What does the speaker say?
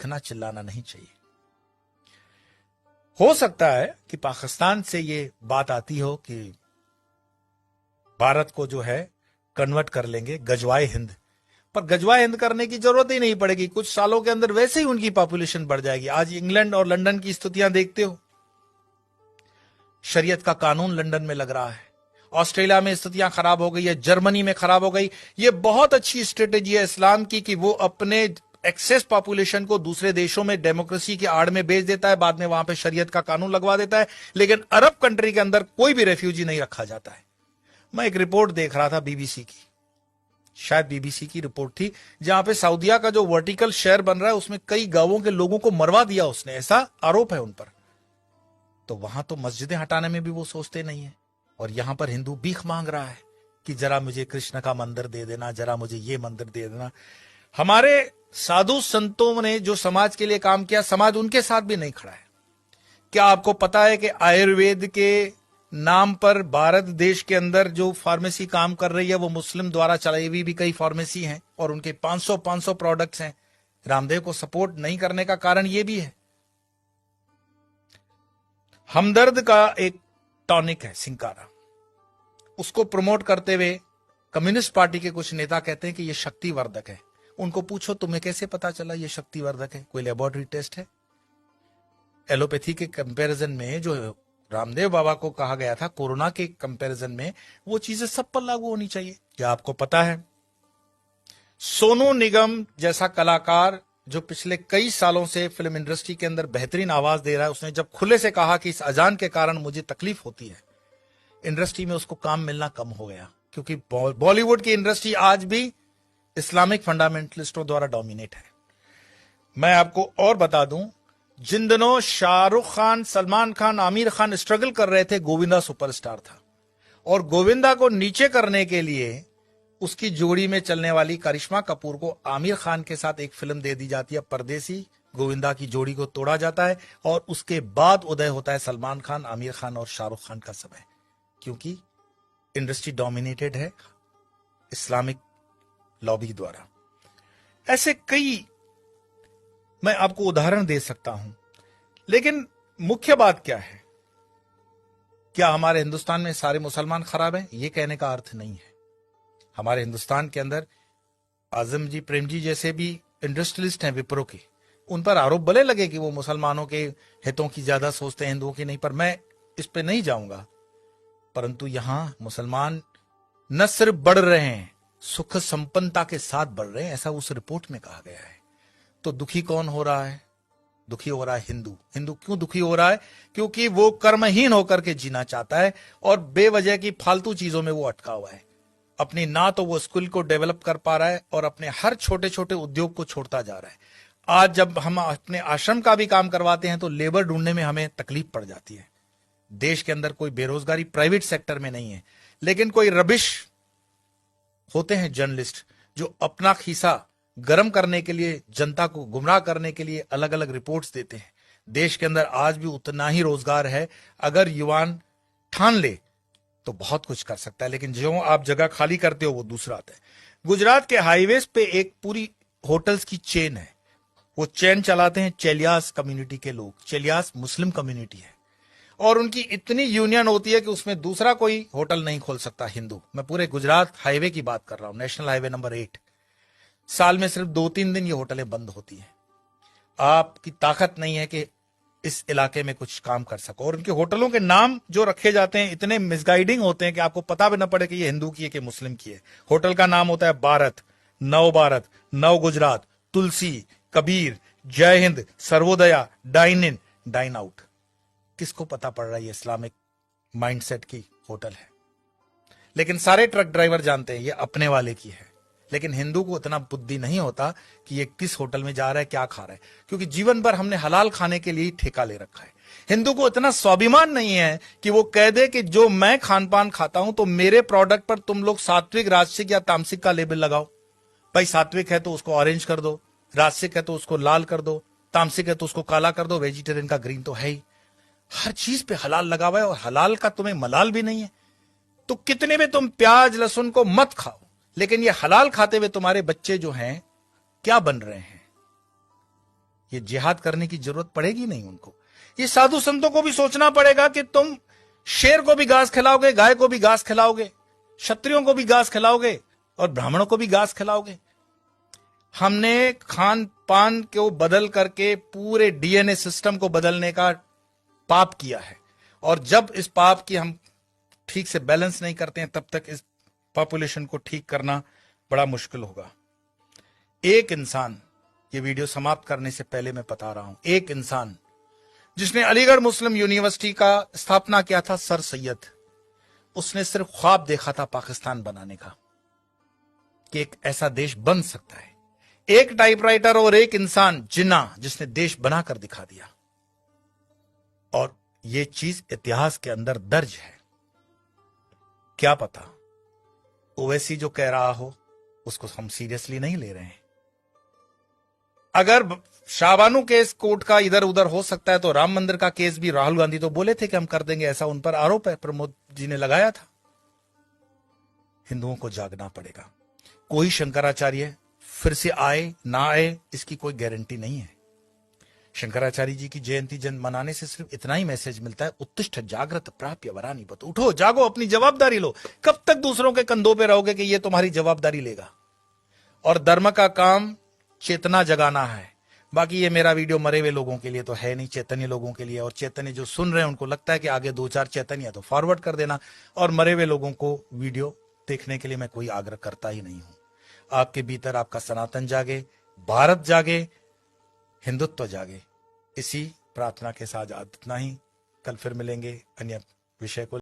चीखना चिल्लाना नहीं चाहिए। हो सकता है कि पाकिस्तान से ये बात आती हो कि भारत को जो है कन्वर्ट कर लेंगे गजवाए हिंद, पर गजवाए हिंद करने की जरूरत ही नहीं पड़ेगी। कुछ सालों के अंदर वैसे ही उनकी पॉपुलेशन बढ़ जाएगी। आज इंग्लैंड और लंदन की स्थितियां देखते हो, शरीयत का कानून लंदन में लग रहा है, ऑस्ट्रेलिया में स्थितियां खराब हो गई है, जर्मनी में खराब हो गई। ये बहुत अच्छी स्ट्रेटेजी है इस्लाम की कि वो अपने एक्सेस पॉपुलेशन को दूसरे देशों में डेमोक्रेसी की आड़ में भेज देता है, बाद में वहां पे शरीयत का कानून लगवा देता है, लेकिन अरब कंट्री के अंदर कोई भी रेफ्यूजी नहीं रखा जाता है। मैं एक रिपोर्ट देख रहा था बीबीसी की, शायद बीबीसी की रिपोर्ट थी, जहां पे सऊदिया का जो वर्टिकल शहर बन रहा है उसमें कई गांवों के लोगों को मरवा दिया उसने, ऐसा आरोप है उन पर। तो वहां तो मस्जिदें हटाने में भी वो सोचते नहीं है, और यहां पर हिंदू भीख मांग रहा है कि जरा मुझे कृष्ण का मंदिर दे देना, जरा मुझे ये मंदिर दे देना। हमारे साधु संतों ने जो समाज के लिए काम किया, समाज उनके साथ भी नहीं खड़ा है। क्या आपको पता है कि आयुर्वेद के नाम पर भारत देश के अंदर जो फार्मेसी काम कर रही है वो मुस्लिम द्वारा चलाई हुई भी कई फार्मेसी हैं, और उनके 500 प्रोडक्ट्स हैं। रामदेव को सपोर्ट नहीं करने का कारण ये भी है। हमदर्द का एक टॉनिक है सिंकारा, उसको प्रमोट करते हुए कम्युनिस्ट पार्टी के कुछ नेता कहते हैं कि ये शक्तिवर्धक है। उनको पूछो तुम्हें कैसे पता चला ये शक्तिवर्धक है, कोई लेबोरेटरी टेस्ट है? एलोपैथी के कंपैरिजन में जो रामदेव बाबा को कहा गया था कोरोना के कंपैरिजन में, वो चीजें सब पर लागू होनी चाहिए। क्या आपको पता है सोनू निगम जैसा कलाकार जो पिछले कई सालों से फिल्म इंडस्ट्री के अंदर बेहतरीन आवाज दे रहा है, उसने जब खुले से कहा कि इस अजान के कारण मुझे तकलीफ होती है, इंडस्ट्री में उसको काम मिलना कम हो गया, क्योंकि बॉलीवुड की इंडस्ट्री आज भी इस्लामिक फंडामेंटलिस्टों द्वारा डोमिनेट है। मैं आपको और बता दूं, जिन दिनों शाहरुख खान, सलमान खान, आमिर खान स्ट्रगल कर रहे थे, गोविंदा सुपरस्टार था, और गोविंदा को नीचे करने के लिए उसकी जोड़ी में चलने वाली करिश्मा कपूर को आमिर खान के साथ एक फिल्म दे दी जाती है परदेसी। गोविंदा की जोड़ी को तोड़ा जाता है और उसके बाद उदय होता है सलमान खान, आमिर खान और शाहरुख खान का समय, क्योंकि इंडस्ट्री डोमिनेटेड है इस्लामिक लॉबी द्वारा। ऐसे कई मैं आपको उदाहरण दे सकता हूं, लेकिन मुख्य बात क्या है? क्या हमारे हिंदुस्तान में सारे मुसलमान खराब हैं? यह कहने का अर्थ नहीं है। हमारे हिंदुस्तान के अंदर आजम जी, प्रेम जी जैसे भी इंडस्ट्रियलिस्ट हैं विप्रो के, उन पर आरोप भले लगे कि वो मुसलमानों के हितों की ज्यादा सोचते हैं, हिंदुओं की नहीं, पर मैं इस पे नहीं जाऊंगा। परंतु यहां मुसलमान न सिर्फ बढ़ रहे हैं, सुख संपन्नता के साथ बढ़ रहे हैं, ऐसा उस रिपोर्ट में कहा गया है। तो दुखी कौन हो रहा है? दुखी हो रहा है हिंदू। हिंदू क्यों दुखी हो रहा है? क्योंकि वो कर्महीन होकर के जीना चाहता है और बेवजह की फालतू चीजों में वो अटका हुआ है। अपनी ना तो वो स्किल को डेवलप कर पा रहा है और अपने हर छोटे छोटे उद्योग को छोड़ता जा रहा है। आज जब हम अपने आश्रम का भी काम करवाते हैं तो लेबर ढूंढने में हमें तकलीफ पड़ जाती है। देश के अंदर कोई बेरोजगारी प्राइवेट सेक्टर में नहीं है, लेकिन कोई रबिश होते हैं जर्नलिस्ट जो अपना खीसा गर्म करने के लिए, जनता को गुमराह करने के लिए अलग अलग रिपोर्ट्स देते हैं। देश के अंदर आज भी उतना ही रोजगार है, अगर युवान ठान ले तो बहुत कुछ कर सकता है, लेकिन जो आप जगह खाली करते हो वो दूसरा आता है। गुजरात के हाईवेज पे एक पूरी होटल्स की चेन है, वो चेन चलाते हैं चेलियास कम्युनिटी के लोग। चेलियास मुस्लिम कम्युनिटी है और उनकी इतनी यूनियन होती है कि उसमें दूसरा कोई होटल नहीं खोल सकता हिंदू। मैं पूरे गुजरात हाईवे की बात कर रहा हूं, नेशनल हाईवे नंबर 8। साल में सिर्फ 2-3 दिन ये होटलें बंद होती हैं। आपकी ताकत नहीं है कि इस इलाके में कुछ काम कर सको, और उनके होटलों के नाम जो रखे जाते हैं इतने मिसगाइडिंग होते हैं कि आपको पता भी ना पड़े कि ये हिंदू की है कि मुस्लिम की है। होटल का नाम होता है भारत, नव Gujarat, Tulsi, Kabir, Jai Hind, Sarvodaya, dine in, dine out. किसको पता पड़ रहा है ये इस्लामिक माइंडसेट की होटल है? लेकिन सारे ट्रक ड्राइवर जानते हैं ये अपने वाले की है। लेकिन हिंदू को इतना बुद्धि नहीं होता कि ये किस होटल में जा रहा है, क्या खा रहा है, क्योंकि जीवन भर हमने हलाल खाने के लिए ठेका ले रखा है। हिंदू को इतना स्वाभिमान नहीं है कि वो कह दे कि जो मैं खान पान खाता हूं तो मेरे प्रोडक्ट पर तुम लोग सात्विक, राजसिक या तामसिक का लेबल लगाओ। भाई सात्विक है तो उसको ऑरेंज कर दो, राजसिक है तो उसको लाल कर दो, तामसिक है तो उसको काला कर दो, वेजिटेरियन का ग्रीन तो है ही। हर चीज पे हलाल लगा हुआ है और हलाल का तुम्हें मलाल भी नहीं है। तो कितने में तुम प्याज लहसुन को मत खाओ, लेकिन ये हलाल खाते हुए तुम्हारे बच्चे जो हैं क्या बन रहे हैं? ये जिहाद करने की जरूरत पड़ेगी नहीं उनको। ये साधु संतों को भी सोचना पड़ेगा कि तुम शेर को भी घास खिलाओगे, गाय को भी घास खिलाओगे, क्षत्रियों को भी घास खिलाओगे और ब्राह्मणों को भी घास खिलाओगे। हमने खान पान को बदल करके पूरे डीएनए सिस्टम को बदलने का पाप किया है, और जब इस पाप की हम ठीक से बैलेंस नहीं करते हैं तब तक इस पॉपुलेशन को ठीक करना बड़ा मुश्किल होगा। एक इंसान, ये वीडियो समाप्त करने से पहले मैं बता रहा हूं, एक इंसान जिसने अलीगढ़ मुस्लिम यूनिवर्सिटी का स्थापना किया था, सर सैयद, उसने सिर्फ ख्वाब देखा था पाकिस्तान बनाने का, कि एक ऐसा देश बन सकता है। एक टाइपराइटर और एक इंसान जिन्ना, जिसने देश बनाकर दिखा दिया, और यह चीज इतिहास के अंदर दर्ज है। क्या पता ओवैसी जो कह रहा हो उसको हम सीरियसली नहीं ले रहे हैं। अगर शाहबानू केस कोर्ट का इधर उधर हो सकता है तो राम मंदिर का केस भी राहुल गांधी तो बोले थे कि हम कर देंगे, ऐसा उन पर आरोप है, प्रमोद जी ने लगाया था। हिंदुओं को जागना पड़ेगा। कोई शंकराचार्य फिर से आए ना आए इसकी कोई गारंटी नहीं है। शंकराचार्य जी की जयंती जन मनाने से सिर्फ इतना ही मैसेज मिलता है, उत्तिष्ठ जागृत प्राप्य वरानी बत, उठो जागो, अपनी जवाबदारी लो। कब तक दूसरों के कंधों पे रहोगे कि ये तुम्हारी जवाबदारी लेगा? और धर्म का काम चेतना जगाना है। बाकी ये मेरा वीडियो मरे हुए लोगों के लिए तो है नहीं, चैतन्य लोगों के लिए। और चैतन्य जो सुन रहे हैं उनको लगता है कि आगे 2-4 चैतन्य तो फॉरवर्ड कर देना, और मरे हुए लोगों को वीडियो देखने के लिए मैं कोई आग्रह करता ही नहीं हूं। आपके भीतर आपका सनातन जागे, भारत जागे, हिंदुत्व जागे। इसी प्रार्थना के साथ इतना ही। कल फिर मिलेंगे अन्य विषय को